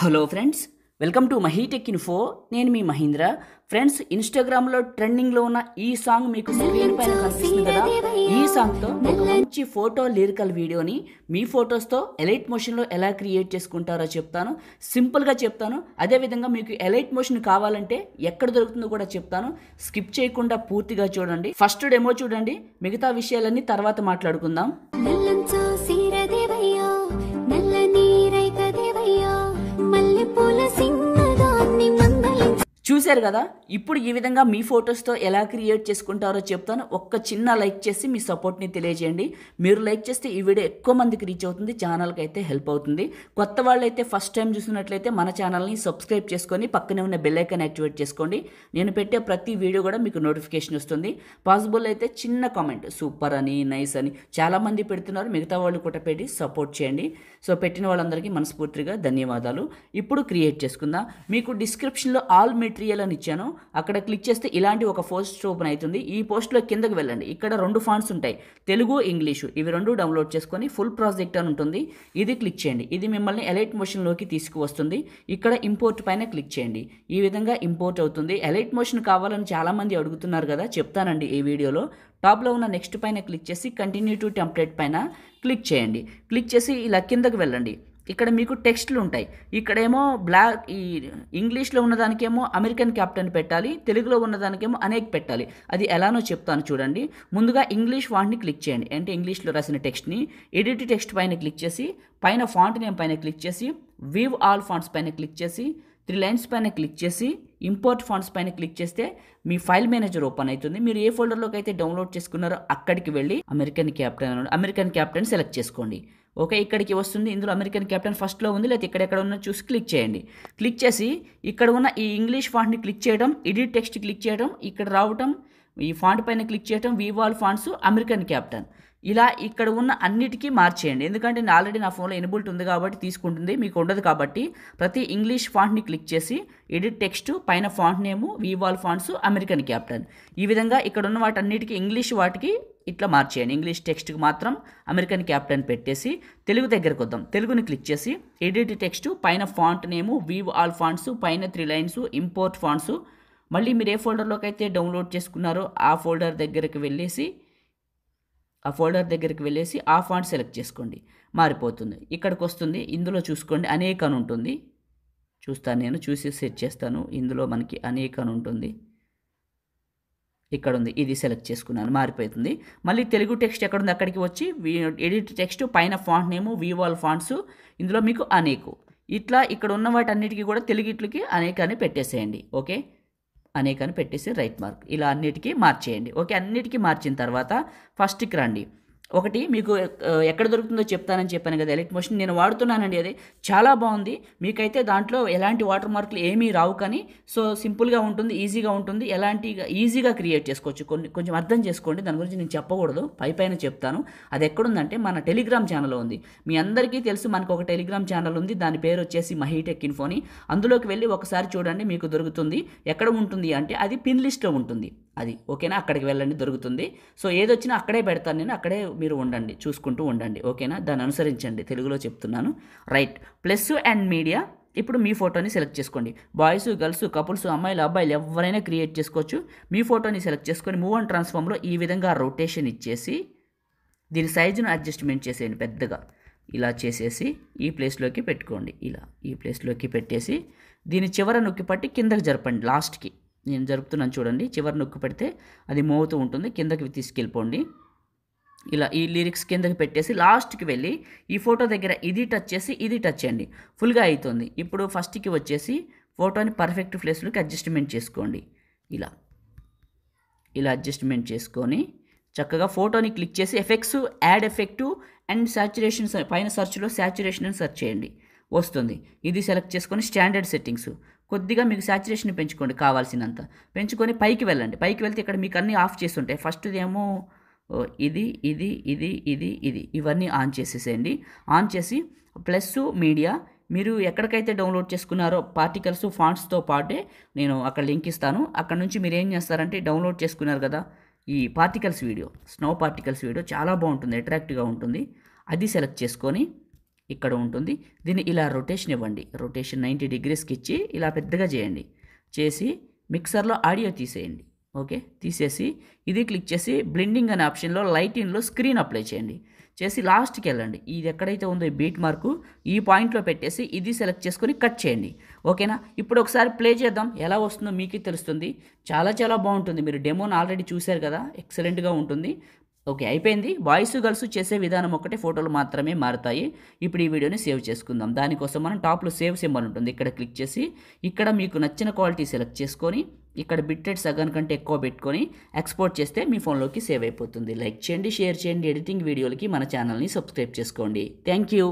Hello friends, welcome to MahiTech info. నేను మీ Mahindra. Friends, ఇన్స్టాగ్రామ్లో ట్రెండింగ్లో ఉన్న ఈ సాంగ్ మీకు స్క్రీన్ పైన కనిపిస్తుంది కదా. ఈ సాంగ్తో ఒక మంచి ఫోటో లిరికల్ వీడియోని మీ ఫొటోస్తో ఎలైట్ మోషన్లో ఎలా క్రియేట్ చేసుకుంటారో చెప్తాను. సింపుల్గా చెప్తాను. అదేవిధంగా మీకు ఎలైట్ మోషన్ కావాలంటే ఎక్కడ దొరుకుతుందో కూడా చెప్తాను. స్కిప్ చేయకుండా పూర్తిగా చూడండి. ఫస్ట్ డెమో చూడండి, మిగతా విషయాలన్నీ తర్వాత మాట్లాడుకుందాం. చూశారు కదా. ఇప్పుడు ఈ విధంగా మీ ఫొటోస్తో ఎలా క్రియేట్ చేసుకుంటారో చెప్తాను. ఒక్క చిన్న లైక్ చేసి మీ సపోర్ట్ని తెలియజేయండి. మీరు లైక్ చేస్తే ఈ వీడియో ఎక్కువ మందికి రీచ్ అవుతుంది, ఛానల్కి అయితే హెల్ప్ అవుతుంది. కొత్త వాళ్ళు అయితే ఫస్ట్ టైం చూసినట్లయితే మన ఛానల్ని సబ్స్క్రైబ్ చేసుకొని పక్కనే ఉన్న బెల్ ఐకాన్ యాక్టివేట్ చేసుకోండి. నేను పెట్టే ప్రతి వీడియో కూడా మీకు నోటిఫికేషన్ వస్తుంది. పాసిబుల్ అయితే చిన్న కామెంట్ సూపర్ అని, నైస్ అని చాలామంది పెడుతున్నారు. మిగతా వాళ్ళు కూడా పెట్టి సపోర్ట్ చేయండి. సో పెట్టిన వాళ్ళందరికీ మనస్ఫూర్తిగా ధన్యవాదాలు. ఇప్పుడు క్రియేట్ చేసుకుందాం. మీకు డిస్క్రిప్షన్లో ఆల్ మెటీరియల్ అని ఇచ్చాను. అక్కడ క్లిక్ చేస్తే ఇలాంటి ఒక పోస్ట్ ఓపెన్ అవుతుంది. ఈ పోస్ట్లో కిందకి వెళ్ళండి. ఇక్కడ 2 ఫాంట్స్ ఉంటాయి, తెలుగు, ఇంగ్లీషు. ఇవి 2 డౌన్లోడ్ చేసుకొని ఫుల్ ప్రాజెక్ట్ అని ఉంటుంది. ఇది క్లిక్ చేయండి. ఇది మిమ్మల్ని ఎలైట్ మోషన్లోకి తీసుకువస్తుంది. ఇక్కడ ఇంపోర్ట్ పైన క్లిక్ చేయండి. ఈ విధంగా ఇంపోర్ట్ అవుతుంది. ఎలైట్ మోషన్ కావాలని చాలామంది అడుగుతున్నారు కదా, చెప్తానండి ఈ వీడియోలో. టాప్లో ఉన్న నెక్స్ట్ పైన క్లిక్ చేసి కంటిన్యూ టు టెంప్లెట్ పైన క్లిక్ చేయండి. క్లిక్ చేసి ఇలా కిందకి వెళ్ళండి. ఇక్కడ మీకు టెక్స్ట్లు ఉంటాయి. ఇక్కడేమో బ్లాక్, ఈ ఇంగ్లీష్లో ఉన్నదానికేమో అమెరికన్ క్యాప్టెన్ పెట్టాలి, తెలుగులో ఉన్నదానికేమో అనేక్ పెట్టాలి. అది ఎలానో చెప్తాను చూడండి. ముందుగా ఇంగ్లీష్ ఫాంట్ని క్లిక్ చేయండి. అంటే ఇంగ్లీష్లో రాసిన టెక్స్ట్ని ఎడిట్ టెక్స్ట్ పైన క్లిక్ చేసి పైన ఫాంట్ నేమ్ పైన క్లిక్ చేసి వీవ్ ఆల్ ఫాంట్స్ పైన క్లిక్ చేసి 3 లైన్స్ పైన క్లిక్ చేసి ఇంపోర్ట్ ఫాంట్స్ పైన క్లిక్ చేస్తే మీ ఫైల్ మేనేజర్ ఓపెన్ అవుతుంది. మీరు ఏ ఫోల్డర్లోకి అయితే డౌన్లోడ్ చేసుకున్నారో అక్కడికి వెళ్ళి అమెరికన్ క్యాప్టెన్ సెలెక్ట్ చేసుకోండి. ఓకే, ఇక్కడికి వస్తుంది. ఇందులో అమెరికన్ క్యాప్టెన్ ఫస్ట్లో ఉంది, లేకపోతే ఇక్కడెక్కడ ఉన్న చూసి క్లిక్ చేయండి. క్లిక్ చేసి ఇక్కడ ఉన్న ఈ ఇంగ్లీష్ ఫాంట్ని క్లిక్ చేయడం, ఎడిట్ టెక్స్ట్ క్లిక్ చేయడం, ఇక్కడ రావటం, ఈ ఫాంట్ పైన క్లిక్ చేయడం, వీవాల్ ఫాంట్స్ అమెరికన్ క్యాప్టెన్, ఇలా ఇక్కడ ఉన్న అన్నిటికీ మార్చేయండి. ఎందుకంటే నేను ఆల్రెడీ నా ఫోన్లో ఎనేబుల్డ్ ఉంది కాబట్టి తీసుకుంటుంది, మీకు ఉండదు కాబట్టి. ప్రతి ఇంగ్లీష్ ఫాంట్ని క్లిక్ చేసి ఎడిట్ టెక్స్ట్, పైన ఫాంట్ నేము, వీవాల్ ఫాంట్స్ అమెరికన్ క్యాప్టెన్, ఈ విధంగా ఇక్కడ ఉన్న వాటన్నిటికీ ఇంగ్లీష్ వాటికి ఇట్లా మార్చేయండి. ఇంగ్లీష్ టెక్స్ట్కి మాత్రం అమెరికన్ క్యాప్టెన్ పెట్టేసి తెలుగు దగ్గరకు వద్దాం. తెలుగుని క్లిక్ చేసి ఎడిట్ టెక్స్ట్, పైన ఫాంట్ నేము, వీవ్ ఆల్ ఫాంట్స్, పైన 3 లైన్స్, ఇంపోర్ట్ ఫాంట్స్. మళ్ళీ మీరు ఏ ఫోల్డర్లోకి అయితే డౌన్లోడ్ చేసుకున్నారో ఆ ఫోల్డర్ దగ్గరికి వెళ్ళేసి ఆ ఫాంట్ సెలెక్ట్ చేసుకోండి. మారిపోతుంది. ఇక్కడికి వస్తుంది. ఇందులో చూసుకోండి అనేక్ అని ఉంటుంది. చూస్తాను, నేను చూసి సెట్ చేస్తాను. ఇందులో మనకి అనేక్ అని ఉంటుంది. ఇక్కడ ఉంది, ఇది సెలెక్ట్ చేసుకున్నాను. మారిపోతుంది. మళ్ళీ తెలుగు టెక్స్ట్ ఎక్కడ ఉంది అక్కడికి వచ్చి ఎడిట్ టెక్స్ట్, పైన ఫాంట్ నేము, వీవాల్ ఫాంట్స్, ఇందులో మీకు అనేకు. ఇట్లా ఇక్కడ ఉన్న వాటన్నిటికీ కూడా తెలుగిట్లకి అనేక అని పెట్టేసేయండి. ఓకే, అనేక అని పెట్టేసి రైట్ మార్క్, ఇలా అన్నిటికీ మార్చేయండి. ఓకే, అన్నిటికీ మార్చిన తర్వాత ఫస్ట్కి రండి. ఒకటి మీకు ఎక్కడ దొరుకుతుందో చెప్తానని చెప్పాను కదా, ఎలైట్ మోషన్ నేను వాడుతున్నానండి. అది చాలా బాగుంది. మీకైతే దాంట్లో ఎలాంటి వాటర్ మార్కులు ఏమీ రావు, కానీ సో సింపుల్గా ఉంటుంది, ఈజీగా ఉంటుంది. ఈజీగా క్రియేట్ చేసుకోవచ్చు. కొంచెం అర్థం చేసుకోండి. దాని గురించి నేను చెప్పకూడదు, పైన చెప్తాను. అది ఎక్కడుందంటే మన టెలిగ్రామ్ ఛానల్లో ఉంది. మీ అందరికీ తెలుసు మనకు ఒక టెలిగ్రామ్ ఛానల్ ఉంది. దాని పేరు వచ్చేసి మహీటెక్ ఇన్ఫోని. అందులోకి వెళ్ళి ఒకసారి చూడండి, మీకు దొరుకుతుంది. ఎక్కడ ఉంటుంది అంటే అది పిన్ లిస్ట్లో ఉంటుంది. అది ఓకేనా, అక్కడికి వెళ్ళండి, దొరుకుతుంది. సో ఏదొచ్చినా అక్కడే పెడతాను నేను, అక్కడే మీరు ఉండండి, చూసుకుంటూ ఉండండి. ఓకేనా, దాన్ని అనుసరించండి. తెలుగులో చెప్తున్నాను. Right, plus and media. ఇప్పుడు మీ ఫోటోని సెలెక్ట్ చేసుకోండి. బాయ్స్, గర్ల్స్, కపుల్స్, అమ్మాయిలు, అబ్బాయిలు ఎవరైనా క్రియేట్ చేసుకోవచ్చు. మీ ఫోటోని సెలెక్ట్ చేసుకొని మూవ్ అండ్ ట్రాన్స్ఫార్మ్లో ఈ విధంగా రొటేషన్ ఇచ్చేసి దీని సైజును అడ్జస్ట్మెంట్ చేసేయండి. పెద్దగా ఇలా చేసేసి ఈ ప్లేస్లోకి పెట్టుకోండి. ఇలా ఈ ప్లేస్లోకి పెట్టేసి దీని చివర నొక్కి పట్టి కిందకి జరపండి. లాస్ట్కి నేను జరుపుతున్నాను చూడండి. చివరి నొక్కి పెడితే అది మోగుతూ ఉంటుంది. కిందకి తీసుకెళ్ళిపోండి. ఇలా ఈ లిరిక్స్ కిందకి పెట్టేసి లాస్ట్కి వెళ్ళి ఈ ఫోటో దగ్గర ఇది టచ్ చేసి ఇది టచ్ చేయండి. ఫుల్గా అవుతుంది. ఇప్పుడు ఫస్ట్కి వచ్చేసి ఫోటోని పర్ఫెక్ట్ ప్లేస్లోకి అడ్జస్ట్మెంట్ చేసుకోండి. ఇలా అడ్జస్ట్మెంట్ చేసుకొని చక్కగా ఫోటోని క్లిక్ చేసి effects, add effect and saturation పైన సర్చ్లో సాచురేషన్ అని సెర్చ్ చేయండి, వస్తుంది. ఇది సెలెక్ట్ చేసుకొని స్టాండర్డ్ సెట్టింగ్స్ కొద్దిగా మీకు సాచురేషన్ పెంచుకోండి, కావాల్సినంత పెంచుకొని పైకి వెళ్ళండి. పైకి వెళ్తే ఇక్కడ మీకు అన్నీ ఆఫ్ చేసి ఉంటాయి. ఫస్ట్ ఏమో ఇది ఇది ఇది ఇది ఇది ఇవన్నీ ఆన్ చేసేసేయండి. ఆన్ చేసి ప్లస్ మీడియా, మీరు ఎక్కడికైతే డౌన్లోడ్ చేసుకున్నారో పార్టికల్స్ ఫాంట్స్తో పాటే నేను అక్కడ లింక్ ఇస్తాను. అక్కడ నుంచి మీరు ఏం చేస్తారంటే డౌన్లోడ్ చేసుకున్నారు కదా ఈ particles video, snow particles video చాలా బాగుంటుంది, అట్రాక్టివ్గా ఉంటుంది. అది సెలెక్ట్ చేసుకొని ఇక్కడ ఉంటుంది. దీన్ని ఇలా రొటేషన్ ఇవ్వండి. రొటేషన్ 90 డిగ్రీస్కి ఇచ్చి ఇలా పెద్దగా చేయండి. చేసి మిక్సర్లో ఆడియో తీసేయండి. ఓకే, తీసేసి ఇది క్లిక్ చేసి బ్లెండింగ్ అనే ఆప్షన్లో లైటింగ్లో స్క్రీన్ అప్లై చేయండి. చేసి లాస్ట్కి వెళ్ళండి. ఇది ఎక్కడైతే ఉందో ఈ బీట్ మార్కు ఈ పాయింట్లో పెట్టేసి ఇది సెలెక్ట్ చేసుకొని కట్ చేయండి. ఓకేనా, ఇప్పుడు ఒకసారి ప్లే చేద్దాం. ఎలా వస్తుందో మీకే తెలుస్తుంది. చాలా చాలా బాగుంటుంది. మీరు డెమోని ఆల్రెడీ చూశారు కదా, ఎక్సలెంట్గా ఉంటుంది. ఓకే, అయిపోయింది. బాయ్స్ గర్ల్స్ చేసే విధానం ఒకటే, ఫోటోలు మాత్రమే మారుతాయి. ఇప్పుడు ఈ వీడియోని సేవ్ చేసుకుందాం. దానికోసం మనం టాప్లో సేవ్ సింబల్ ఉంటుంది, ఇక్కడ క్లిక్ చేసి ఇక్కడ మీకు నచ్చిన క్వాలిటీ సెలెక్ట్ చేసుకొని ఇక్కడ బిట్ రేట్ సగం కంటే ఎక్కువ పెట్టుకొని ఎక్స్పోర్ట్ చేస్తే మీ ఫోన్లోకి సేవ్ అయిపోతుంది. లైక్ చేయండి, షేర్ చేయండి. ఎడిటింగ్ వీడియోలకి మన ఛానల్ని సబ్స్క్రైబ్ చేసుకోండి. Thank you.